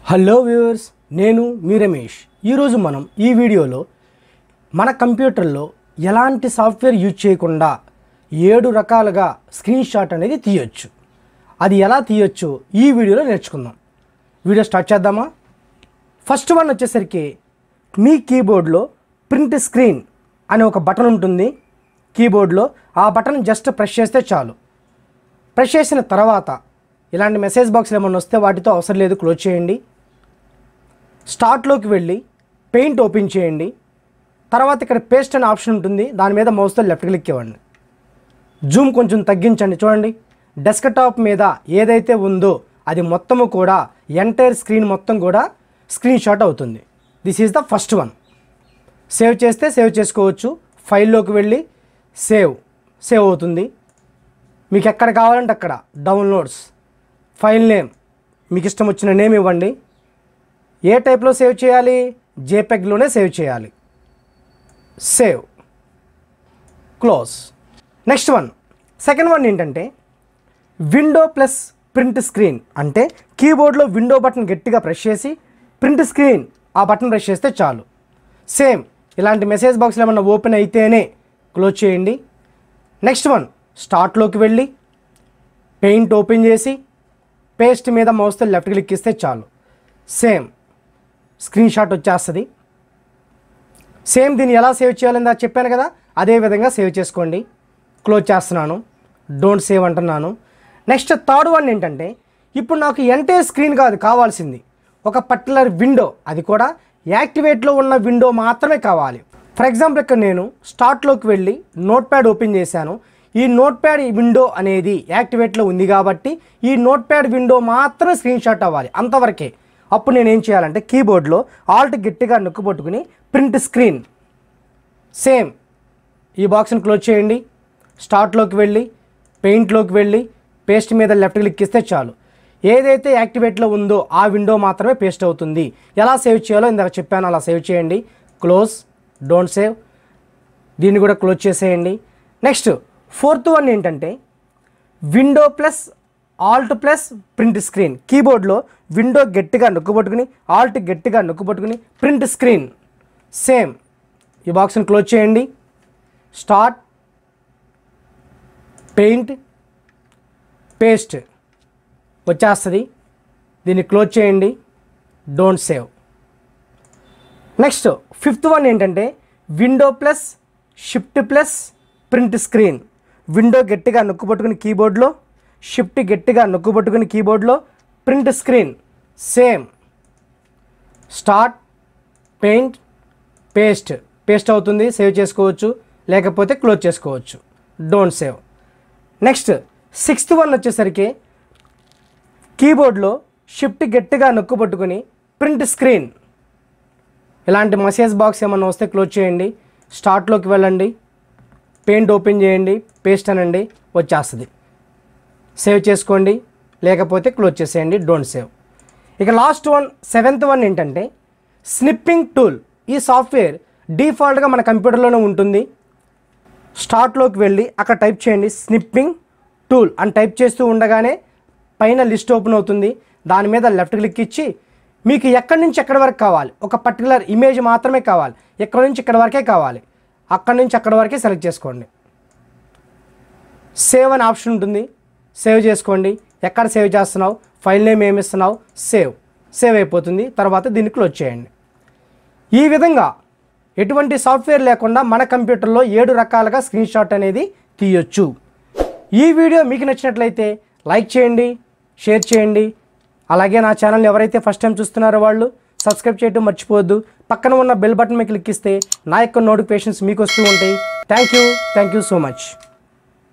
Hello viewers, నేను మీ రమేష్. ఈరోజు మనం ఈ వీడియోలో మన కంప్యూటర్లో ఎలాంటి సాఫ్ట్వేర్ యూజ్ చేయకుండా 7 రకాలుగా స్క్రీన్ షాట్ అనేది తీయొచ్చు. అది ఎలా తీయొచ్చో ఈ వీడియోలో నేర్చుకుందాం. వీడియో స్టార్ట్ చేద్దామా? ఫస్ట్ వన్ వచ్చేసరికి మీ కీబోర్డ్లో ప్రింట్ స్క్రీన్ అనే ఒక బటన్ ఉంటుంది. కీబోర్డ్లో ఆ బటన్ జస్ట్ ప్రెస్ చేస్తే చాలు. ప్రెస్ చేసిన తర్వాత ఇలాంటి మెసేజ్ బాక్స్లు ఏమైనా వస్తే వాటితో అవసరం లేదు, క్లోజ్ చేయండి. స్టార్ట్లోకి వెళ్ళి పెయింట్ ఓపెన్ చేయండి. తర్వాత ఇక్కడ పేస్ట్ అనే ఆప్షన్ ఉంటుంది, దాని మీద మౌస్తో లెఫ్ట్ క్లిక్ ఇవ్వండి. జూమ్ కొంచెం తగ్గించండి. చూడండి, డెస్క్టాప్ మీద ఏదైతే ఉందో అది మొత్తము కూడా ఎంటైర్ స్క్రీన్ మొత్తం కూడా స్క్రీన్ షాట్ అవుతుంది. This is the first one. Save చేస్తే సేవ్ చేసుకోవచ్చు. ఫైల్లోకి వెళ్ళి సేవ్ అవుతుంది. మీకు ఎక్కడ కావాలంటే అక్కడ డౌన్లోడ్స్, ఫైల్ నేమ్ మీకు ఇష్టం వచ్చిన నేమ్ ఇవ్వండి. ఏ టైప్లో సేవ్ చేయాలి? జేపెగ్లోనే సేవ్ చేయాలి. Save, close. Next one, second one ఏంటంటే విండో ప్లస్ ప్రింట్ స్క్రీన్. అంటే కీబోర్డ్లో విండో బటన్ గట్టిగా ప్రెస్ చేసి ప్రింట్ స్క్రీన్ ఆ బటన్ ప్రెస్ చేస్తే చాలు. సేమ్ ఇలాంటి మెసేజ్ బాక్స్లో ఏమన్నా ఓపెన్ అయితేనే క్లోజ్ చేయండి. నెక్స్ట్ వన్, స్టార్ట్లోకి వెళ్ళి పెయింట్ ఓపెన్ చేసి పేస్ట్ మీద మౌస్తో లెఫ్ట్ క్లిక్ ఇస్తే చాలు. సేమ్ స్క్రీన్ షాట్ వచ్చేస్తుంది. సేమ్ దీన్ని ఎలా సేవ్ చేయాలని చెప్పాను కదా, అదే విధంగా సేవ్ చేసుకోండి. క్లోజ్ చేస్తున్నాను, డోంట్ సేవ్ అంటున్నాను. నెక్స్ట్ థర్డ్ వన్ ఏంటంటే ఇప్పుడు నాకు ఎంటైర్ స్క్రీన్ కాదు కావాల్సింది, ఒక పర్టికులర్ విండో, అది కూడా యాక్టివేట్లో ఉన్న విండో మాత్రమే కావాలి. ఫర్ ఎగ్జాంపుల్ ఇక్కడ నేను స్టార్ట్లోకి వెళ్ళి నోట్ ప్యాడ్ ఓపెన్ చేశాను. ఈ నోట్ ప్యాడ్ విండో అనేది యాక్టివేట్లో ఉంది కాబట్టి ఈ నోట్ ప్యాడ్ విండో మాత్రమే స్క్రీన్ షాట్ అవ్వాలి, అంతవరకే. అప్పుడు నేను ఏం చేయాలంటే కీబోర్డ్లో ఆల్ట్ గట్టిగా నొక్కి పట్టుకుని ప్రింట్ స్క్రీన్, సేమ్ ఈ బాక్స్ని క్లోజ్ చేయండి. స్టార్ట్లోకి వెళ్ళి పెయింట్లోకి వెళ్ళి పేస్ట్ మీద లెఫ్ట్ క్లిక్ ఇస్తే చాలు. ఏదైతే యాక్టివేట్లో ఉందో ఆ విండో మాత్రమే పేస్ట్ అవుతుంది. ఎలా సేవ్ చేయాలో ఇందాక చెప్పాను, అలా సేవ్ చేయండి. Close, don't save. దీన్ని కూడా క్లోజ్ చేసేయండి. నెక్స్ట్ ఫోర్త్ వన్ ఏంటంటే window plus alt plus print screen. కీబోర్డ్లో విండో గట్టిగా నొక్కుపట్టుకుని ఆల్ట్ గట్టిగా నొక్కుపట్టుకుని ప్రింట్ స్క్రీన్, సేమ్ ఈ బాక్స్ని క్లోజ్ చేయండి. స్టార్ట్, పెయింట్, పేస్ట్ వచ్చేస్తుంది. దీన్ని క్లోజ్ చేయండి. Don't save. Next fifth one ఏంటంటే window plus shift plus print screen. Window గట్టిగా నొక్కుపట్టుకుని కీబోర్డ్లో, షిఫ్ట్ గట్టిగా నొక్కుపట్టుకుని కీబోర్డ్లో print screen, same start, paint, paste అవుతుంది. సేవ్ చేసుకోవచ్చు, లేకపోతే క్లోజ్ చేసుకోవచ్చు. Don't save. Next sixth one వచ్చేసరికి కీబోర్డ్లో షిఫ్ట్ గట్టిగా నొక్కుపట్టుకుని ప్రింట్ స్క్రీన్. ఇలాంటి మెసేజ్ బాక్స్ ఏమన్నా వస్తే క్లోజ్ చేయండి. స్టార్ట్లోకి వెళ్ళండి, పెయింట్ ఓపెన్ చేయండి, పేస్ట్ అనండి, వచ్చేస్తుంది. సేవ్ చేసుకోండి, లేకపోతే క్లోజ్ చేసేయండి. Don't save. ఇక లాస్ట్ వన్, సెవెంత్ వన్ ఏంటంటే స్నిప్పింగ్ టూల్. ఈ సాఫ్ట్వేర్ డిఫాల్ట్గా మన కంప్యూటర్లోనే ఉంటుంది. స్టార్ట్లోకి వెళ్ళి అక్కడ టైప్ చేయండి స్నిప్పింగ్ టూల్ అని. టైప్ చేస్తూ ఉండగానే పైన లిస్ట్ ఓపెన్ అవుతుంది. దాని మీద లెఫ్ట్ క్లిక్ ఇచ్చి మీకు ఎక్కడి నుంచి ఎక్కడి వరకు కావాలి, ఒక పర్టికులర్ ఇమేజ్ మాత్రమే కావాలి, ఎక్కడి నుంచి ఇక్కడ వరకే కావాలి, అక్కడి నుంచి అక్కడి వరకే సెలెక్ట్ చేసుకోండి. సేవ్ అనే ఆప్షన్ ఉంటుంది, సేవ్ చేసుకోండి. ఎక్కడ సేవ్ చేస్తున్నావు, ఫైల్ నేమ్ ఏమి ఇస్తున్నావు, సేవ్ అయిపోతుంది. తర్వాత దీన్ని క్లోజ్ చేయండి. ఈ విధంగా ఎటువంటి సాఫ్ట్వేర్ లేకుండా మన కంప్యూటర్లో 7 రకాలుగా స్క్రీన్ షాట్ అనేది తీయొచ్చు. ఈ వీడియో మీకు నచ్చినట్లయితే లైక్ చేయండి, షేర్ చేయండి. అలాగే నా ఛానల్ని ఎవరైతే ఫస్ట్ టైం చూస్తున్నారో వాళ్ళు సబ్స్క్రైబ్ చేయడం మర్చిపోవద్దు. పక్కన ఉన్న బెల్ బటన్ మీద క్లిక్ ఇస్తే నా యొక్క నోటిఫికేషన్స్ మీకు వస్తూ ఉంటాయి. Thank you so much.